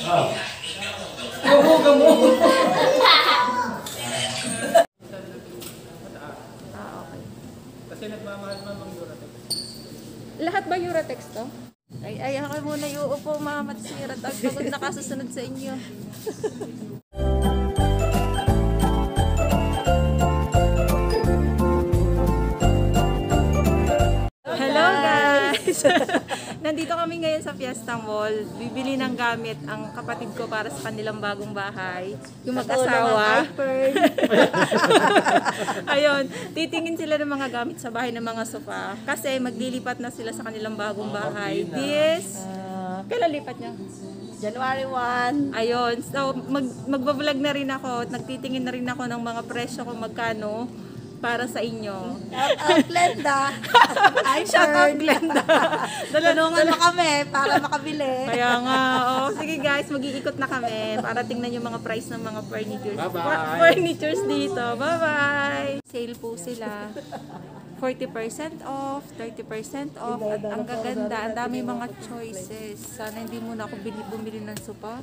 Gamo. Okay. Kasi nagmamahal mang Uratex. Lahat ba Uratex to? Ay, ako muna iuupo, Ma'am, at sirat. At pagod na kasusunod sa inyo. Hello guys! Nandito kami ngayon sa Fiesta Mall. Bibili ng gamit ang kapatid ko para sa kanilang bagong bahay. Yung mag-asawa. Ayun, titingin sila ng mga gamit sa bahay ng mga sofa. Kasi maglilipat na sila sa kanilang bagong bahay. Kailan lipat niya? January 1. Ayun, so magbablog na rin ako. Nagtitingin na rin ako ng mga presyo kung magkano para sa inyo. Shout out Glenda. Shout out Glenda. Tulungan mo kami para makabili. Kaya nga, sige guys, mag-iikot na kami para tingnan yung mga price ng mga furnitures. Bye-bye. Furnitures dito. Bye-bye! Sale po sila. 40% off, 30% off, at ang gaganda, ang dami mga choices. Sana hindi muna ako bumili ng sopa.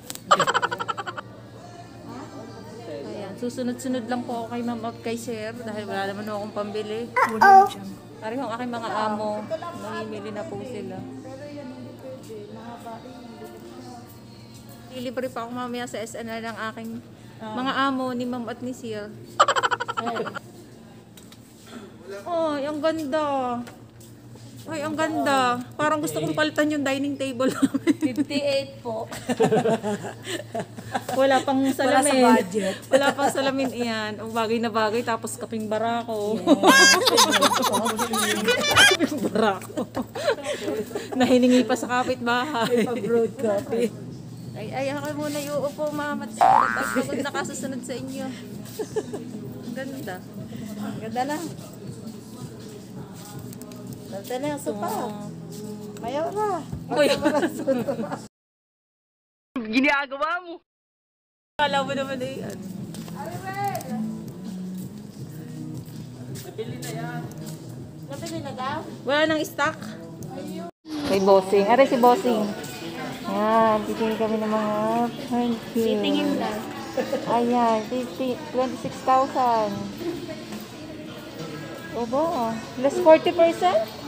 Ayan, susunod-sunod lang po ako kay Ma'am at kay Sir dahil wala naman akong pambili. Pareho ang aking mga amo, namimili na po sila. Ilibre pa ako mamaya sa SNR ng aking mga amo ni Ma'am at ni Sir. Oh, ang ganda. Ay, ang ganda. Parang gusto kong palitan yung dining table namin. 58 po. Wala pang salamin. Wala sa budget. Wala pang salamin iyan. Ang bagay na bagay, tapos kaping barako. Kaping barako. Nahiningi pa sa kapitbahay. Pag-broad copy. Ay, ako muna iuupo, Ma'am, at pagod na kasusunod sa inyo. Ang ganda. Ganda na. Ganda na yung sopa. Mayaw na. Uy! Ginagawa mo! Kala mo naman na yan. Nabili na yan. Nabili na daw? Wala nang stock. Kay Bossing. Aray si Bossing. Ayan, titingin kami ng mga furniture. Titingin lang. Ayan, 26,000. Oba, less 40%?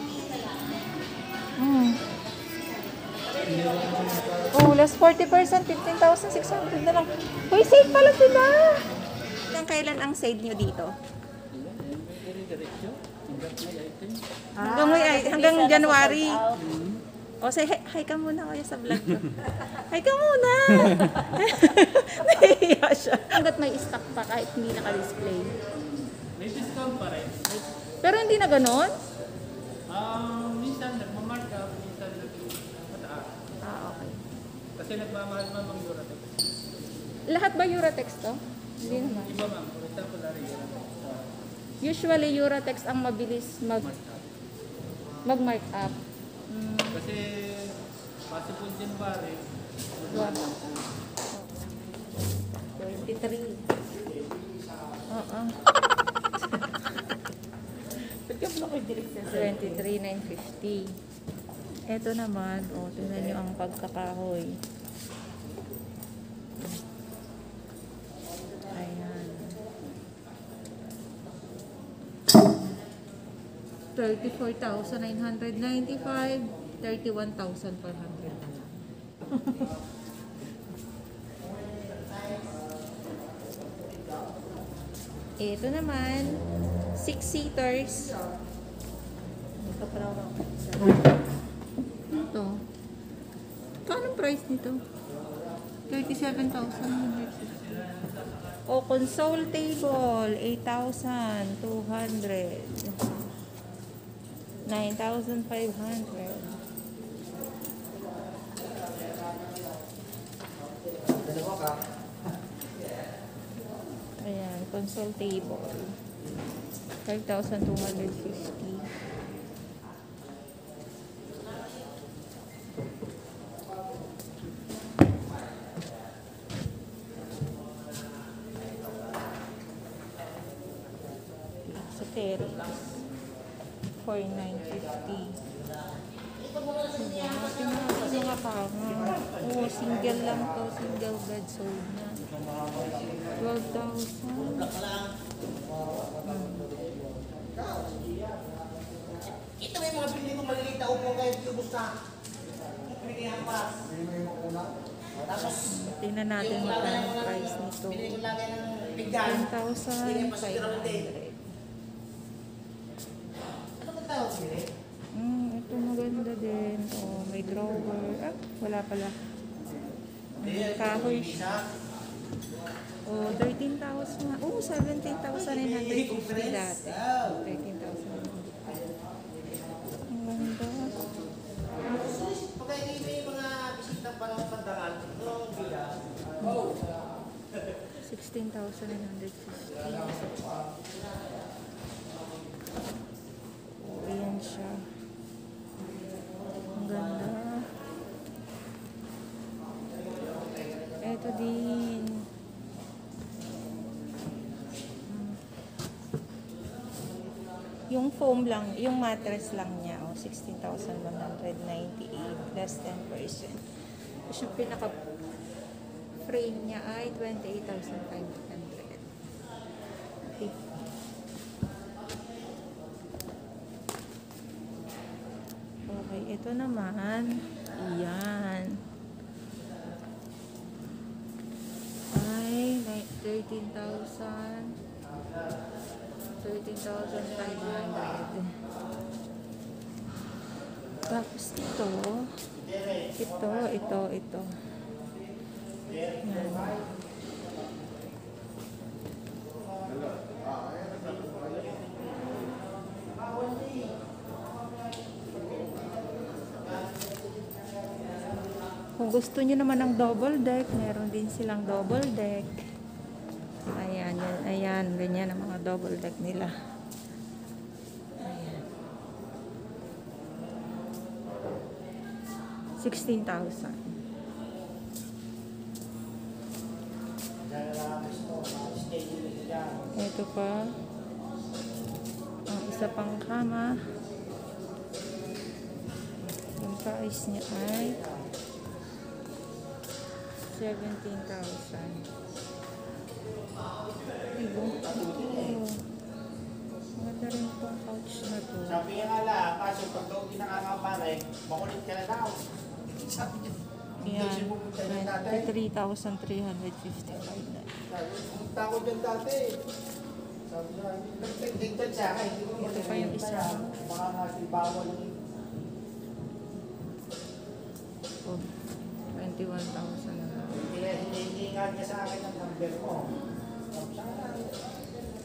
Oh, less 40%, 15,600 na lang. Uy, sale pala sila! Kailan ang sale nyo dito? Hanggang January. O, say hi ka muna kayo sa vlog ko. Hi ka muna! Nahihiya siya. Hanggat may stock pa kahit hindi naka-display. May discount pa rin. Pero hindi na ganon? Minsan nagmamark up, minsan nagmataas. Okay. Kasi nagmamahal mang Uratex. Lahat ba Uratex to? Hindi naman. Iba ma'am, for example, Uratex. Usually Uratex ang mabilis mag-mark up. Kasi possible January. 23. Oo. Ba't ka pala kayo direct sa 23,950. Ito naman, tingnan nyo ang pagkakahoy. Ayan. 34,995, 31,400 na lang. Ito naman, 6-seaters. Ito pa lang. Ito. Anong price nito? 37,160. O, console table, 8,200. 9,500. Ayan, console table. 5,250. Sa terrace. 4,950. Mga tama. Oo, single lang to. Single bed sold na. 12,000. Ito may mga bili kong maliliit na upo kayo tubos na. Pinigyan pa. Tapos, Tingnan natin magkano ang price nito. bili ko lagi ng pinggan. 10,500. Ano ba tawag bili? Ito maganda din. Oh, may drawer. Ah, wala pala. Kahoy siya. Oh, 13,000 nga. Oh, 17,950 dati. 13,000. Ang ganda. Pag kayo yung mga bisitang panahon pandangan, noong bilas. 16,950. Oh, ayan siya. Ang ganda. Ito din. Yung foam lang, yung mattress lang niya, 16,198, less 10%. Tapos yung pinaka-frame niya ay 28,500. Okay. Okay, ito naman. Iyan. Ay, 13,500. Tapos ito. Yan. Kung gusto niyo naman ng double deck, meron din silang double deck. Ayan, ayan, ganyan ang mga double deck nila. Ayan. 16,000. Ito pa. Ang isa pang kama. Yung price niya ay 17,000. Diba? Maganda rin po ang couch na to. Sabi niya nga lang, kaso pag daw hindi nakakapare, makulit ka na daw. Sabi niya, hindi Yan, siya pupunta niya dati. 3,355 na. Pumunta ko dyan dati. Sabi niya, nagtigtan siya. Hindi ko Ito pa yung isa. Baka nga bawal yung... Oh, 21,000 na lang. Hindi nga niya sa akin ang number mo. Sabi siya,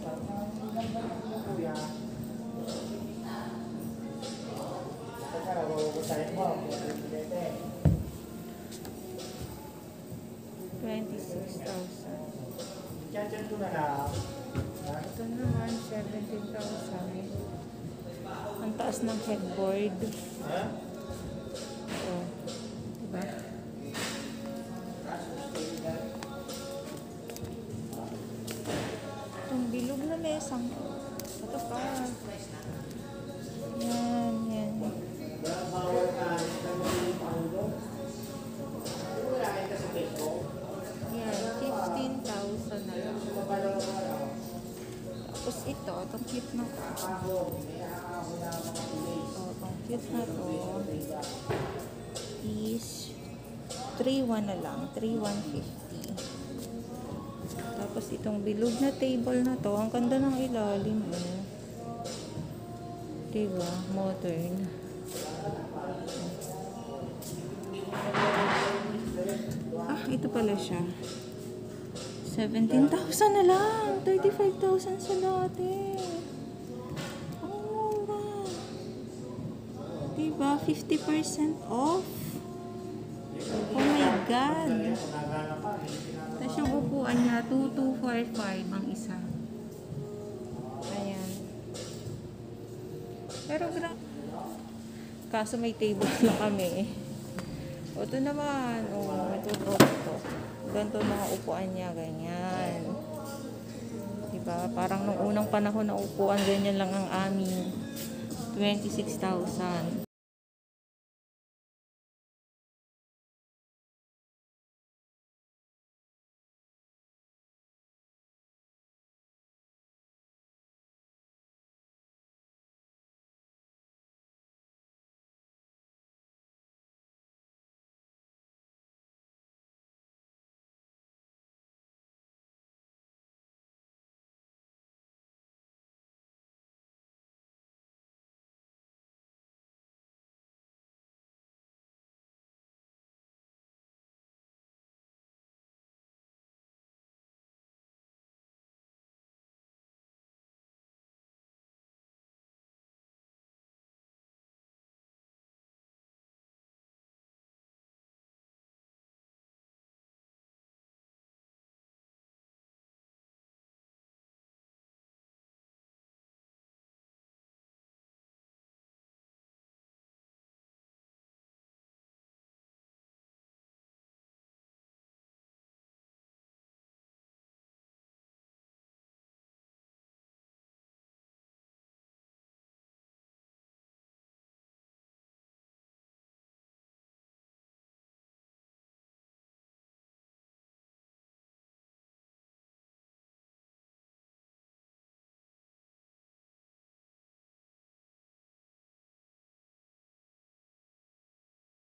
sabi niya, yung number mo kuya. Teka, wawasahin mo. 26,000. Diyan ko na lang. Ito naman, 17,000. Ang taas ng headboard. Ha? Oh, diba? Itong bilog na mesang. Ito pa. Yan, yan. Bawal ka. Wala kayo kasi Facebook. Yan, 15,000 na lang. Tapos ito, itong cute na to. Itong cute na to is 3,100 na lang, 3,150. Tapos itong bilog na table na to, ang ganda ng ilalim eh. Diba? Modern. Ah, ito pala siya. 17,000 na lang. 35,000 sa dati. Ang mura. Diba? 50% off. Oh my God. Tapos yung upuan niya, 2,245 ang isa. Ayan. Pero kaso may table na kami. O, ito naman. O, ito. Ganito mga upuan niya, ganyan. Diba? Parang nung unang panahon na upuan, ganyan lang ang amin. 26,000.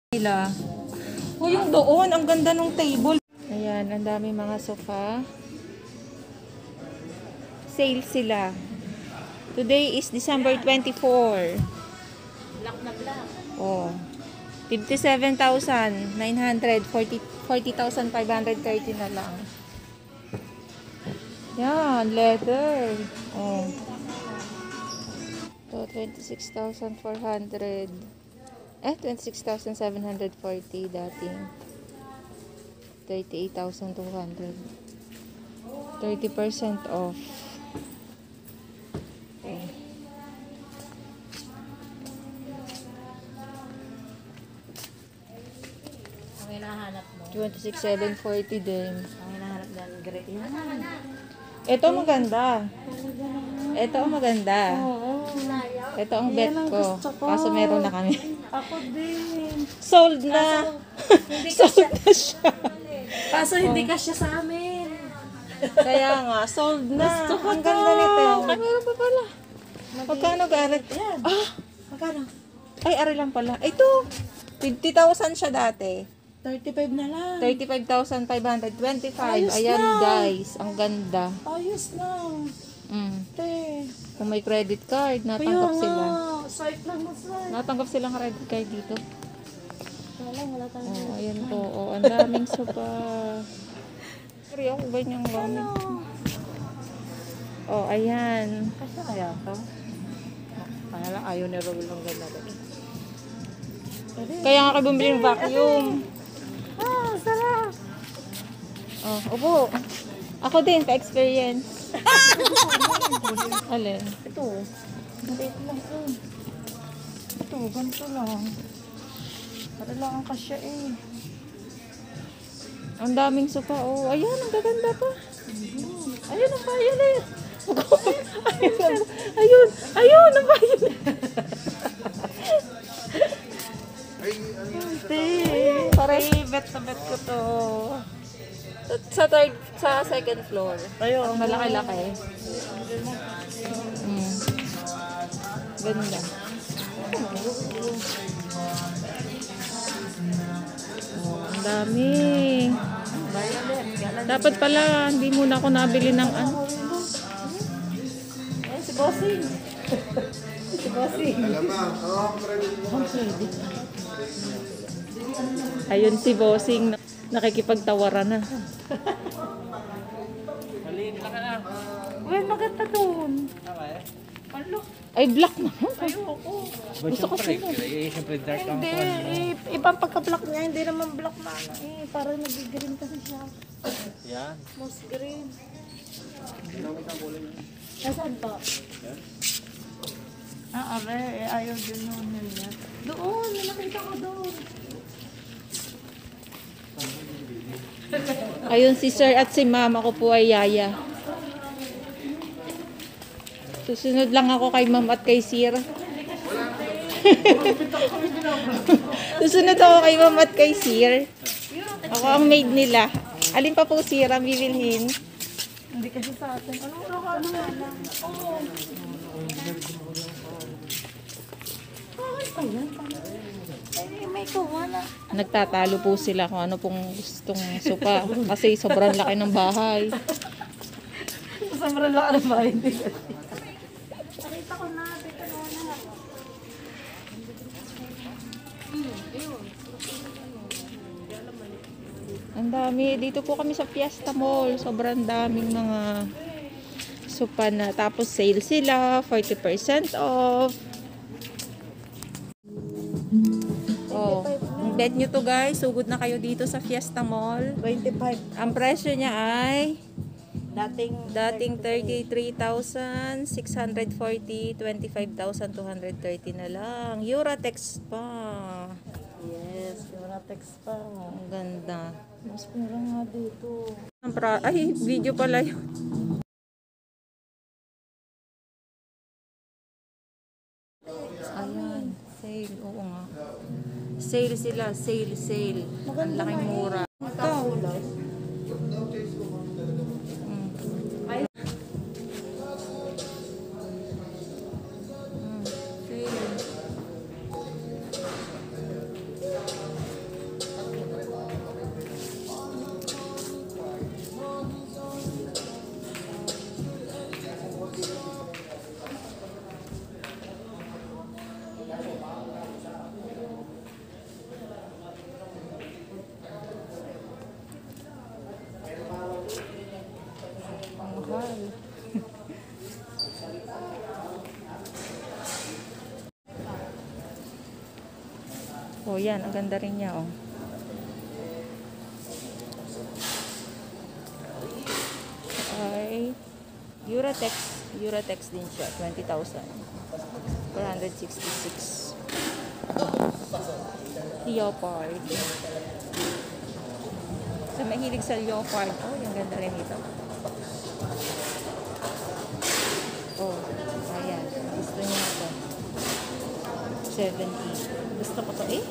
nila. Oh, yung doon, ang ganda ng table. Ayan, ang dami mga sofa. Sale sila. Today is December 24. Black na black. Oh. 57,900, 40,530 na lang. Yan, leather. Oh. So, 26,400. 26,740 dating. 38,200. 30% off. Okay. Ang hinahanap mo. 26,740 din. Ang hinahanap ng great. Yan. Ito maganda. Ito ang maganda. Oo. Ito ang bet Yan ang ko. gusto ko. Kaso meron na kami. Ako din. Sold na. Sold na siya. Kaso hindi kasya sa amin. Kaya nga, sold na. Gusto ko Ang ganda to. nito. Ay, meron pa pala. Magkano garit? Yan. Ah! Magkano? Ay, ari lang pala. Ito. 50,000 siya dati. 35 na lang. 35,525. Ayos Ayan, lang. guys. Ang ganda. Ayos lang. Te. Kung may credit card, Kaya natanggap nga. sila. Swipe lang mo swipe. Natanggap silang credit card dito. Wala tayong Oh, ayan po. Oh, ang daming sopa. Pero ako ba niyang gamit? Oh, ayan. Kasya kaya to? Kaya lang ayaw ni Rowell ng ganda rin. Kaya nga kayo bumili ng vacuum. Ah, sarap. Oh, upo. Ako din, ka-experience. Alin? Ito. Maliit lang to. Ito, ganito lang. Para lang ang kasya eh. Ang daming sopa. Oh, ayan, ang gaganda pa. Ayun, ang violet. Ayun, ayun, ang violet. Bet na bet ko to. Sa second floor. Ayun. Ang malaki-laki. Ganda. Oh, ang dami. Dapat pala, hindi muna ako nabili ng ano. Eh, si Bossing. Si Bossing. Ayun si Bossing, nakikipagtawaran na. Maliit lang ka na. Uy, maganda doon. Okay. Ano? Ay, black na. Ayoko. Gusto ko siya. Siyempre dark ang Hindi, ibang pagka-black niya, hindi naman black na ano eh. Parang nag-green kasi siya. Yan. Moss green. Nasaan pa? Ah, abe, eh, ayaw din noon nila. Doon, nakita ko doon. Ayun si Sir at si Ma'am, ako po ay Yaya. Susunod lang ako kay Ma'am at kay Sir. Susunod ako kay Ma'am at kay Sir. Ako ang maid nila. Alin pa po Sir ang bibilhin? Hindi kasi sa atin. Ano ka lang? Oo. Bakit pa yan? Ay, may kawala. Nagtatalo po sila kung ano pong gustong sopa. Kasi sobrang laki ng bahay. Sobrang laki ng bahay. Nakita ko na. Teka na. Ang dami. Dito po kami sa Fiesta Mall. Sobrang daming mga sopa na. Tapos sale sila. 40% off. Oh, bet nyo to guys. Sugod na kayo dito sa Fiesta Mall. 25. Ang presyo niya ay Dating dating 33,640, 25,230 na lang. Euratex pa. Yes, wala text pa. Ang ganda. Mas mura nga dito. Ay, video pala yun. Ayan, sale. Oo nga. Sale sila, sale. Ang laking mura. Ito. Sale. Oh, yan. Ang ganda rin niya, oh. Ay, Uratex din siya. 20,466. Leopard. So, mahilig sa leopard. Oh, yung ganda rin ito. Oh, ayan. Gusto niya ito. 70. Gusto ko to eh.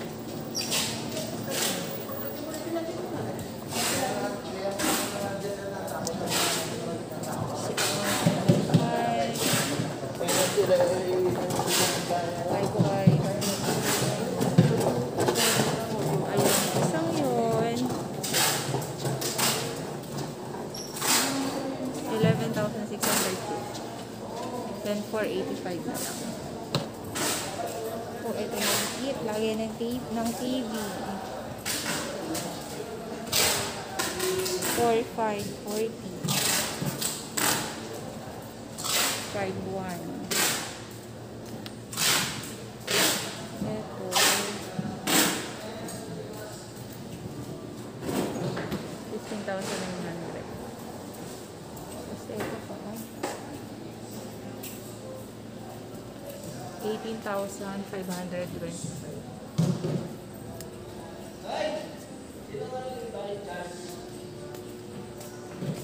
Ayan, isang yun. 11,600. Then 485 na lang. Oh, ito yung kit. Lagay ng TV. 4,540. 5,1. Ito. 15,900. Basta ito pa. 18,525.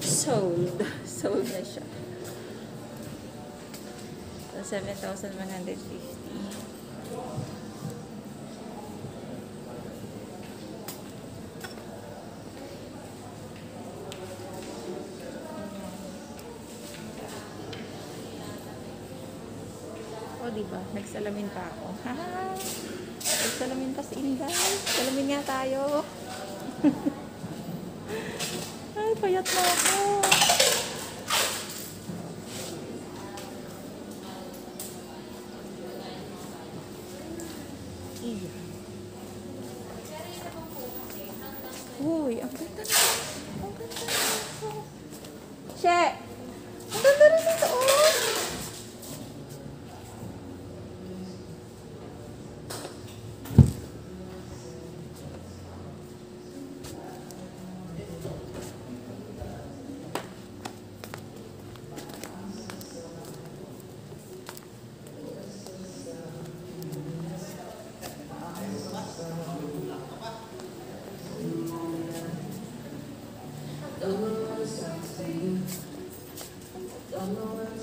Sold na siya. So, 7,150. O, diba? Nagsalamin pa ako. Haha! Nagsalamin pa si Inday. Salamin nga tayo. Ay, payat na ako. Iya. Uy, ang ganda na. Ang ganda na. She! Ang ganda rin ito, oh!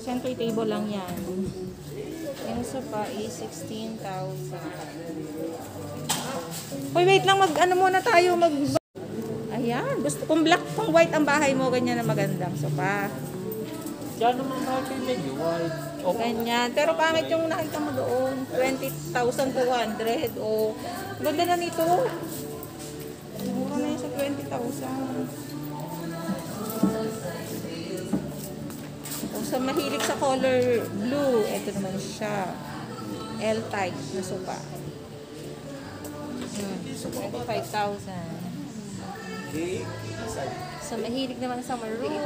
Center table lang yan. Yung sofa is 16,000. Uy, wait lang. Ano muna tayo. Ayan. Gusto kong black, kung white ang bahay mo, ganyan na magandang sofa. Diyan naman natin medyo wide. O ganyan. Pero pangit yung nakita mo doon. 20,200. O, ganda na nito. Siguro na yun sa 20,000. So, mahilig sa color blue. Ito naman siya. L-type na sofa. 25,000. So, mahilig naman sa maroon.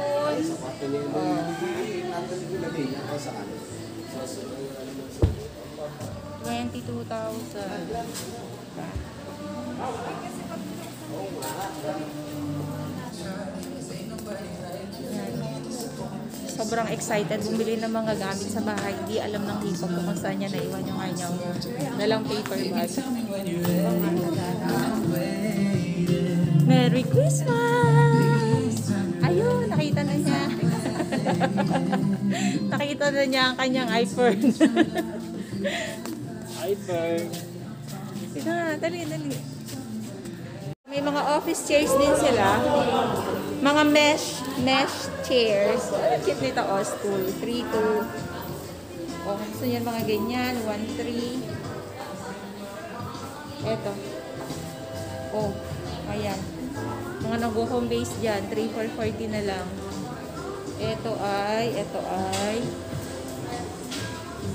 22,000. Sobrang excited bumili ng mga gamit sa bahay. Hindi alam ng hipag ko kung saan niya naiwan yung kanyang dalang paper bag. Merry Christmas! Ayun, nakita na niya. Nakita na niya ang kanyang iPhone. iPhone. Dali. May mga office chairs din sila. Mga mesh chairs. Cute nito, stool. 3-2. Oh, gusto niyan mga ganyan. 1-3. Eto. Oh, ayan. Mga nag-home base dyan. 3-4-40 na lang. Ito ay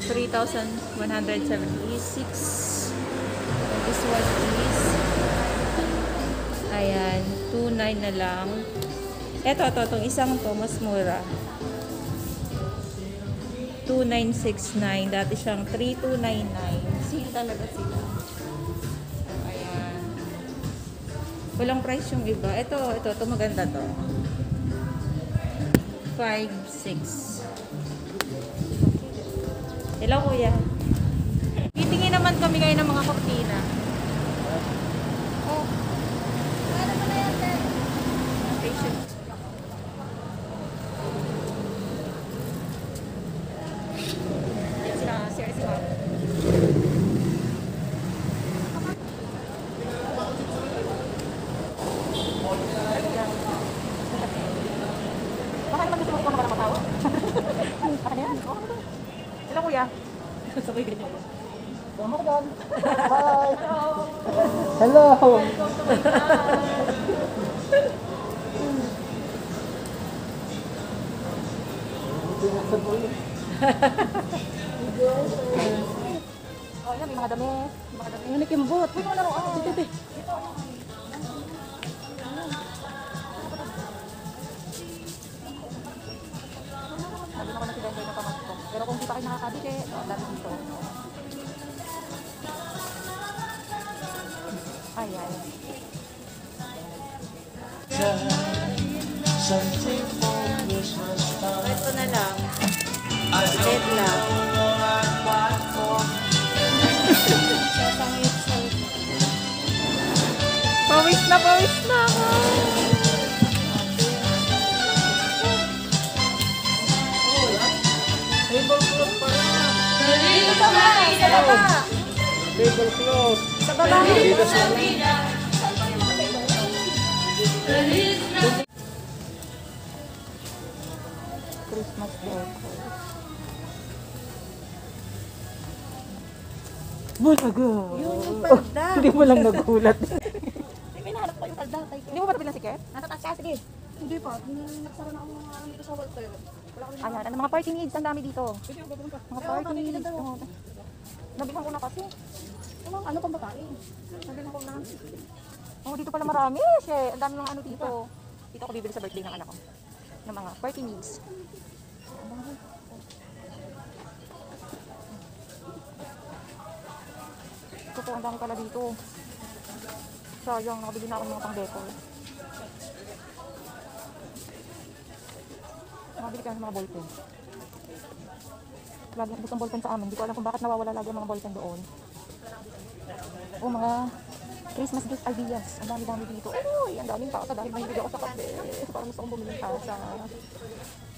3,176. This one is ayan, 2,900 na lang. Itong isang to, mas mura. 2,969. Dati siyang 3,299. Sale talaga sila. Ayan. Walang price yung iba. Ito maganda to. 5, 6. Hello, kuya. Titingin naman kami ngayon ng mga kortina. Oh. Ano ba na yan, sir? Patient. Yan sila, sir, si ma'am. Baka naman gusto mo ikaw na ng tao? Baka na yan? Hello, kuya. Sabay ganyan. Tama ka doon. Bye. Hello. Oh, yan, may mga dami. Mga dami. Ano kimbot? Uy, mga laro. Dito. Sabi naman na si Denver na pamasko. Pero kung di pa kayo nakakabili, ang dami dito. Ayan. Ito na lang. Dead lang. Pawis na ako. Tablecloth pa rin. Sa baba. Tablecloth. Sa baba. Dito sa Christmas decor. Bulaga. Yung palda. Hindi mo lang nagulat. May pinahanap ko yung palda. Hindi mo ba nabilang si Ket? Nasa taas ka, sige. Hindi pa. Nagsara na ako mga araw dito sa Walter. Ayan, ano, mga party needs, ang dami dito. Mga party needs. Oh. Nabilang ko na kasi. Ano pang babae? Sabi ko na. Oh, dito pala marami. Ang dami ng ano dito. Dito ako bibili sa birthday ng anak ko. Ng mga party needs. Ito po, ang dami pala dito. Sayang, nakabili na ako ng mga pang-decor. Nakabili ka ng mga ballpen. Lagi ang gustong ballpen sa amin. Hindi ko alam kung bakit nawawala lagi ang mga ballpen doon. O mga Christmas gift ideas. Ang dami-dami dito. Uy, ang daming tao. Dahil mahilig ako sa kape. Parang gusto kong bumili ng sa...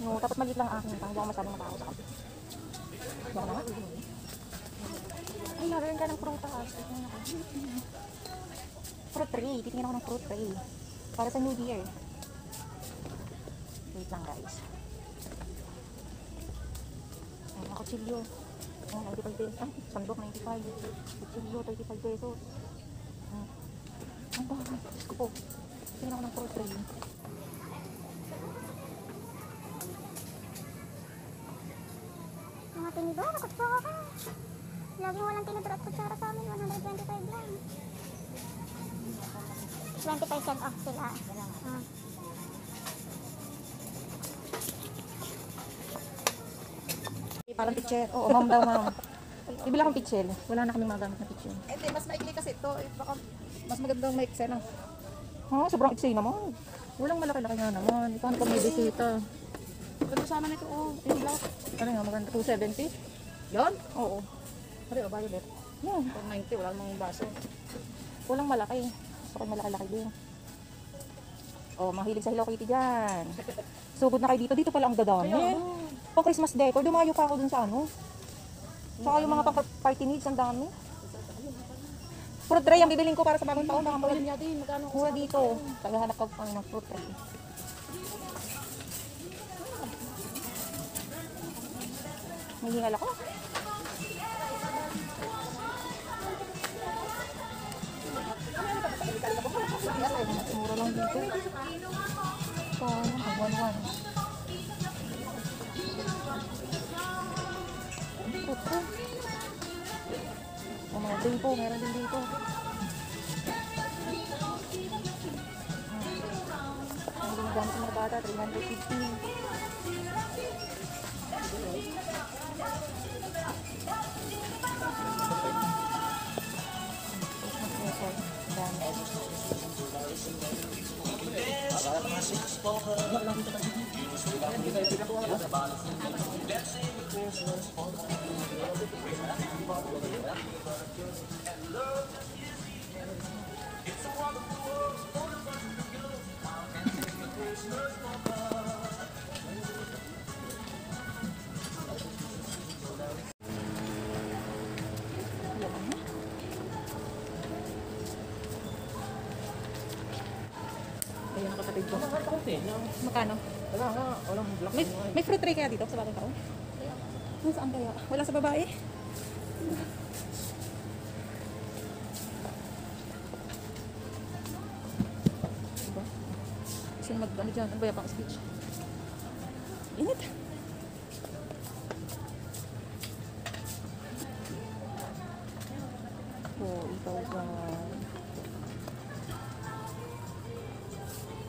No, tapos maliit lang akin. Hindi ako masyadong matao sa kape. Diyan na. Ay, naroon ka ng prutas. Fruit tray. Titingin ako ng fruit tray. Para sa New Year. Wait lang, guys. Ay, mga kutsilyo. Oh, 95 pesos. Ah, sandok 95. Kutsilyo, 35 pesos. Ang dami. Diyos ko po. Tingnan ako ng fruit tray. Mga tinidor, kutsara ka. Laging walang tinidor at kutsara sa amin, 125 lang. 20% off sila. Parang pitcher. Oo, ma'am daw, ma'am. Bibili akong pitcher. Wala na kaming magamit na pitcher. Hindi, mas maikli kasi ito. Baka mas magandang may eksena. Ha? Sobrang itsay naman. Walang malaki-laki nga naman. Paano kung may bisita? Ganda sana nito, oh. Yung black. Ano nga, maganda? 270? Yan? Oo. Pare, o violet. Yan. 490, wala namang baso. Walang malaki. Gusto ko malaki-laki din. Oh, mahilig sa Hello Kitty dyan. Sugod na kayo dito. Dito pala ang dadami. Pang Christmas decor. Dumayo pa ako dun sa ano. Saka yung mga party needs, ang dami. Fruit tray ang bibiling ko para sa bagong taon. Baka Pwede niya din, magkano? mura dito. Tagahanap ka pa ng fruit tray. May hingal ako. Mura lang dito. So, hangwan-wan. Fruit tray. O mga din po, meron din dito. Ang ginagamit ng mga bata, 350. Dami. Ayan, nakatapig ko. Magkano? Wala nga, walang black. May fruit tray kaya dito sa bagong taon? Saan kaya? Wala sa babae? Diba? Sino ano dyan? Ano ba yung pang speech? Init. Oh, ikaw ba?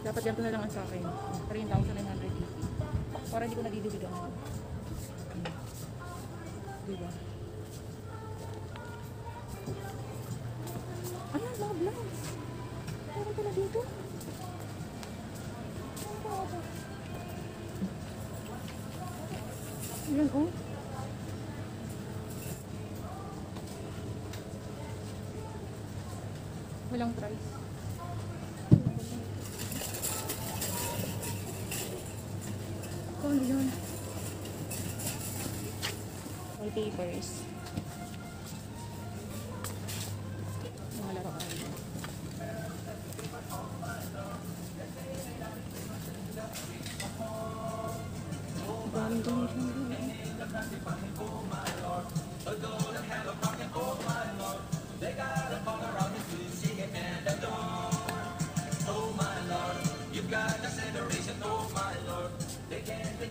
Dapat ganito na lang ang sa akin. 3,980. Para hindi ko nadidibigan. Diba? Ayan, mga blinds. Meron pala dito. Ayan, oh. Walang price. Kung yun. May papers. Mga laruan. Daming donation dun.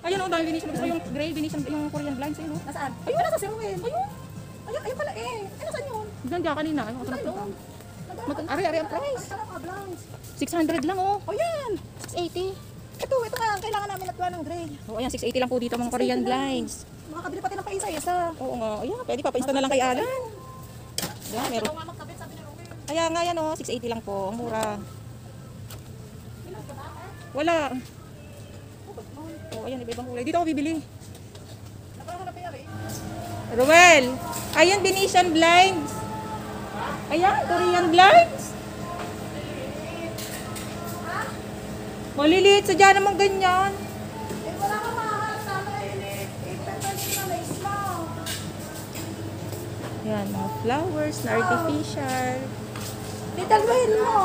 Ayun o, dami Venetian. Gusto ko yung gray Venetian, yung Korean blinds. Ayun o. Nasaan? Ayun, nasa si Ruel. Ayun. Ayun pala eh. Ay, nasaan yun? Nandiyan kanina. Ayun, ako nagpunta. Ari ang price. Saan ang blinds? 600 lang oh. O yan. 680. Ito nga. Kailangan namin natuwa ng gray. Oh, ayan, 680 lang po dito mga Korean blinds. Makakabili pati ng paisa-isa. Oo nga. Ayan, pwede pa. Pa-install na lang kay Alan. Ayan, meron. Ito nga magkabit sabi ni Ruel. Kaya nga yan oh, 680 lang po. Ang mura. Wala. Oh, ayan, iba-ibang kulay. Dito ako bibili. Nakahanap yan eh. Ruel, ayan Venetian blinds. Ayan, Korean blinds. Maliliit, sadya naman ganyan. Eh, wala kang mahanap sana eh. Ipentansin na lace mo. Yan, mga flowers na artificial. Ditalwahin mo.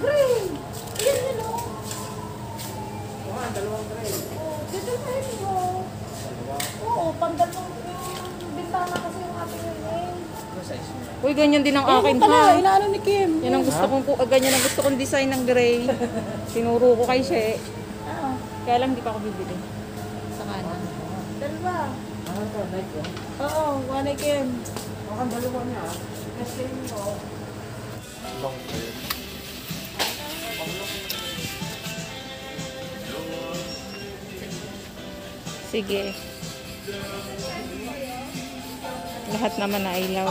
Green. Yan yun o. Dalawang tray. Ditalwahin mo. Oo, pandalong yung bintana kasi yung ating yun eh. Uy, ganyan din ang akin Pala, ha. inaano ni Kim. Yan ang gusto kong, ganyan ang gusto kong design ng gray. Tinuro ko kay She. Kaya lang hindi pa ako bibili. Sa kanan. Dalawa. Ano to, night yun? Oo, one ay Kim. Mukhang dalawa niya. Kasi mo. Long tray. Sige. Lahat naman na ilaw.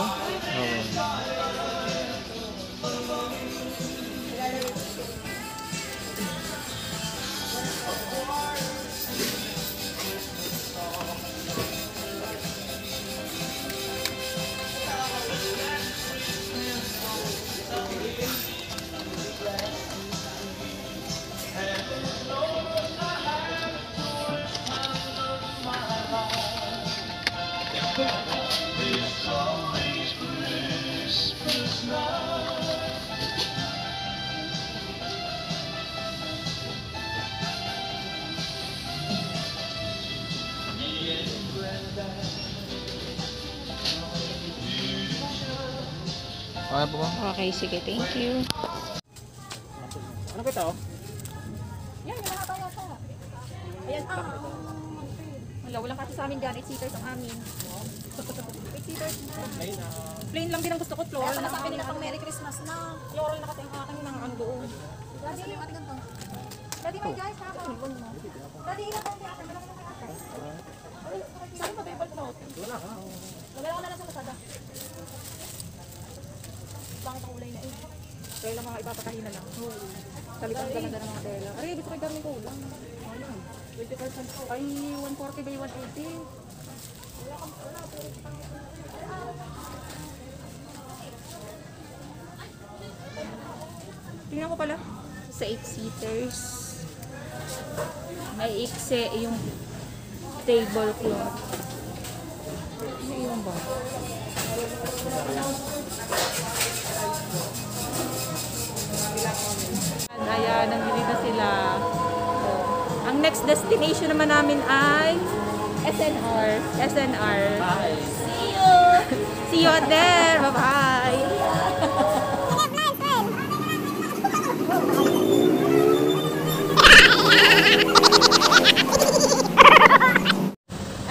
Okay. Okay po ba? Okay, sige. Thank you. Ano ba ito? Yan, yung mga tayo sa. Ayan, Wala, walang kasi sa amin dyan. 8-seaters ang amin. 8-seaters na. Plain lang din ang gusto ko. Kaya Floral pala na sabi nila pang Merry Christmas na. Floral na kasi ang akin ng ano doon. Daddy, yung ating ganito. Daddy, my guys, ha? Daddy, ilan tayo akin? Dala mo na akin. Sabi mo, tayo pa ito. Wala ka. Lagay ko na lang sa Lazada. Bakit ang ulay na eh? Tela mga ipapakahin na lang. Talagang ganda ng mga tela. Ay, gusto ko darling ko lang. Ayun. 20% po. Ay, 140 by 180. Tingnan ko pala. Sa 8-seaters. May ikse yung tablecloth. Ano yung ba? Ayan, nandito na sila. Ang next destination naman namin ay SNR. SNR. Bye. See you! See you out there! Bye-bye!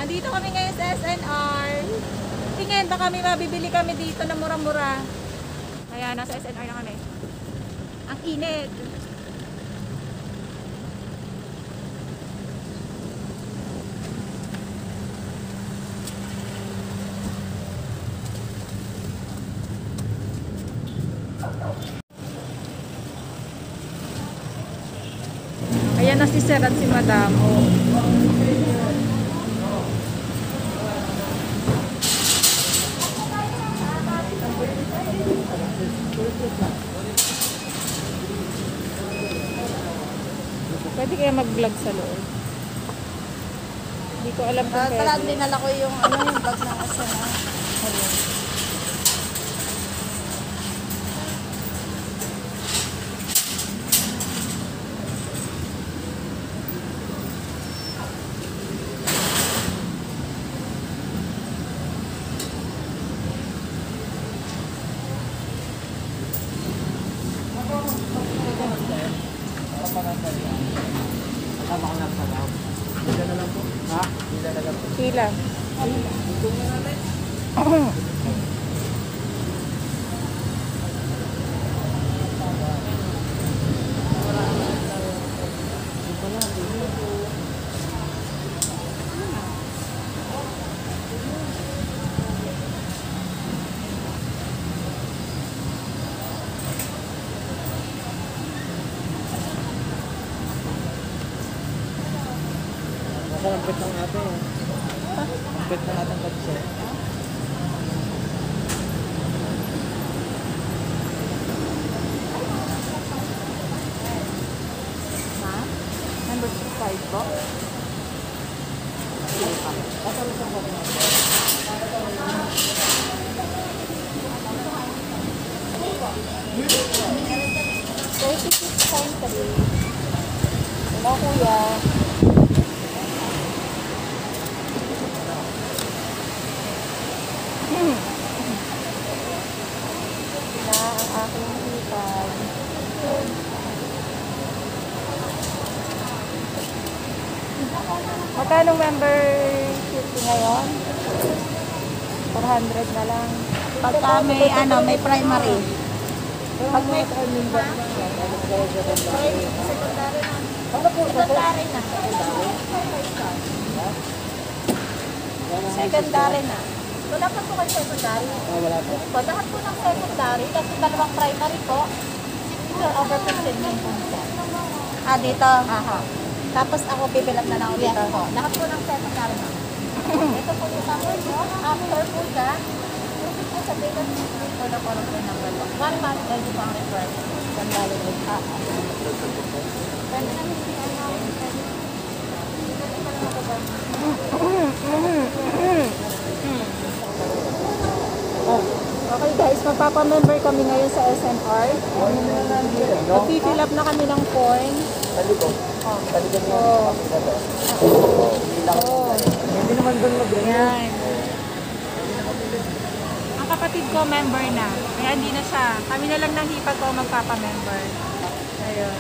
Andito kami ngayon sa SNR. Tingin, baka may mabibili kami dito na mura-mura. Kaya nasa SNR na kami. Ang init. Ayan na si Sir at si Madam. Pwede kaya mag-vlog sa loob. Hindi ko alam kung pwede. Talagang dinala ko yung yung bag ng asana. Tama ko lang sa loob. Hindi na lang po. Ha? Hindi na lang po. Sila. Nasa lampit ng atin. Lampit ng ating kapsa. Membership card po. Hello, kuya. Na ang aking hipag. Magkano membership ngayon? 400 na lang. Pagka may may primary. Pag may Secondary na. Secondary na. Wala pa po kayo secondary. Wala po. Po, lahat po ng secondary, kasi dalawang primary po, overpercent yun po siya. Ah, dito? Aha. Tapos ako bibilang na lang ulit po. Lahat po ng secondary na. Ito po yung number po. After po siya, ito po sa data po na po ng number po. 1 month pwede po ang requirement. Sandali ulit. Pwede na hindi Okay guys, magpapamember kami ngayon sa SNR. Mag-fill up na kami ng form. Hindi naman doon mag-ring. Yan. Ang kapatid ko member na. Kaya hindi na siya. Kami na lang ng hipag ko magpapamember. Ayun.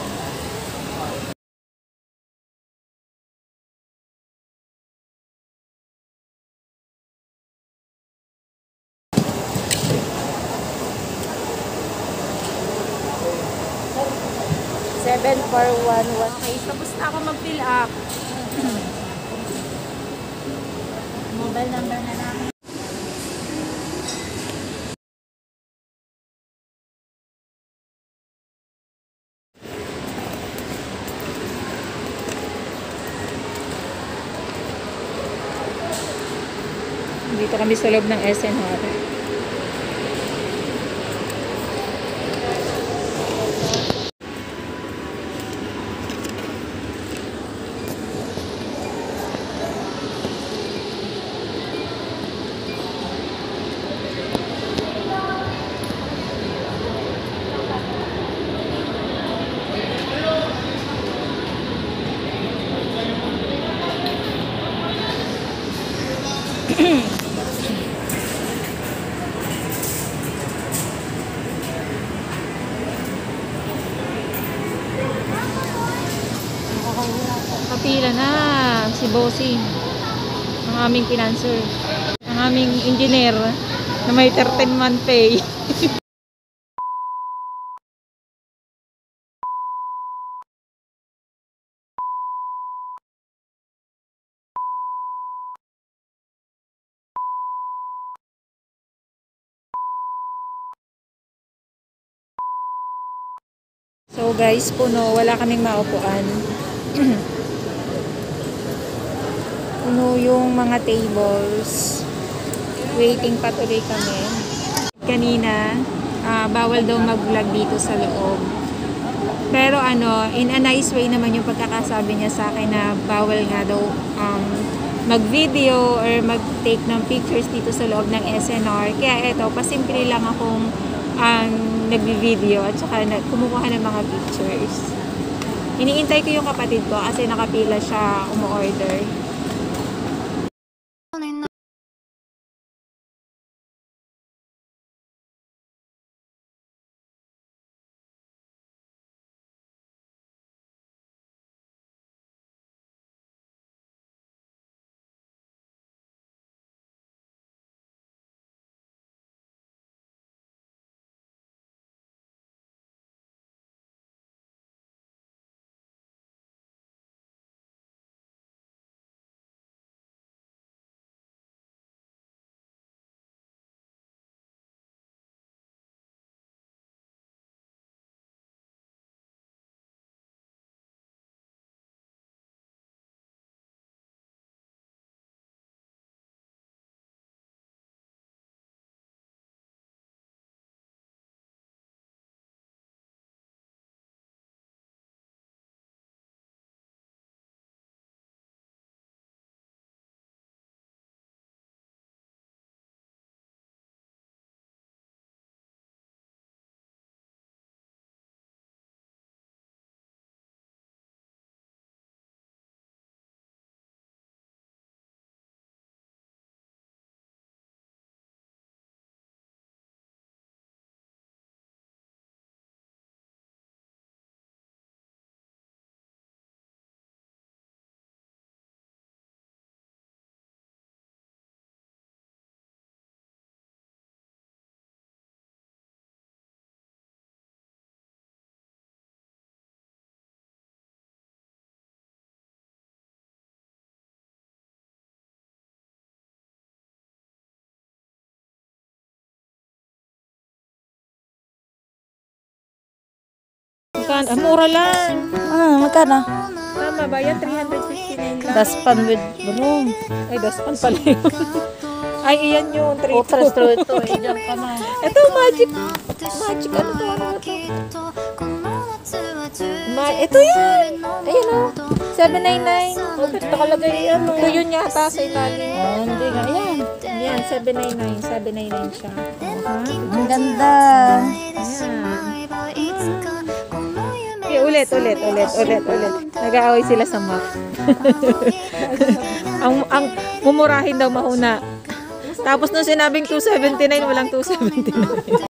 Okay, tapos na ako mag-fill up. mobile number na namin. Dito kami sa loob ng SNR. Kapila na si Bossing, ang aming financer, ang aming engineer na may 13-month pay. So guys, puno, wala kaming maupuan. Puno yung mga tables. Waiting pa tuloy kami. Kanina, bawal daw mag-vlog dito sa loob. Pero in a nice way naman yung pagkakasabi niya sa akin na bawal nga daw mag-video or mag-take ng pictures dito sa loob ng SNR. Kaya eto, pasimple lang akong nag-video at saka kumukuha ng mga pictures. Iniintay ko yung kapatid ko kasi nakapila siya umu-order. Mura lang. Magkano? Tama ba yan? 359 lang. Daspan with broom. Ay, daspan pala yun. Ay, iyan yung 3 Otras to ito eh. Diyan ka na. Ito, magic. Magic, ano to? Ito yan. Ayan o. 799. Bakit nakalagay yan? Ito yun yata sa ilalim. Hindi nga. Ayan. Yan, 799. 799 siya. Ang ganda. Okay, ulit. Nag-aaway sila sa map. ang mumurahin daw mahuna. Tapos nung sinabing 279, walang 279.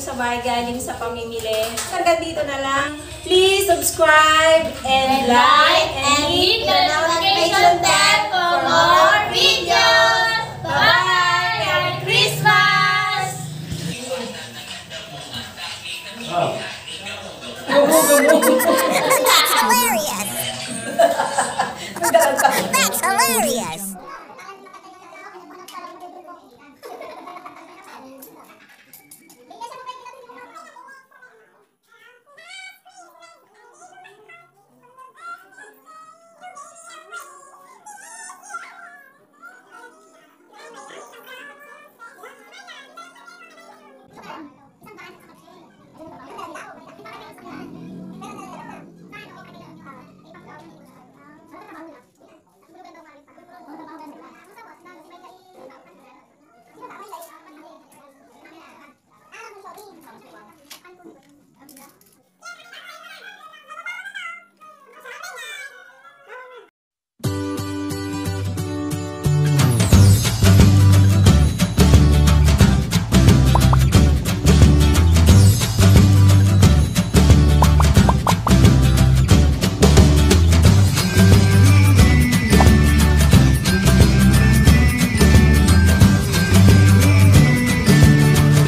sa bahay galing sa pamimili. Hanggang dito na lang. Please subscribe and like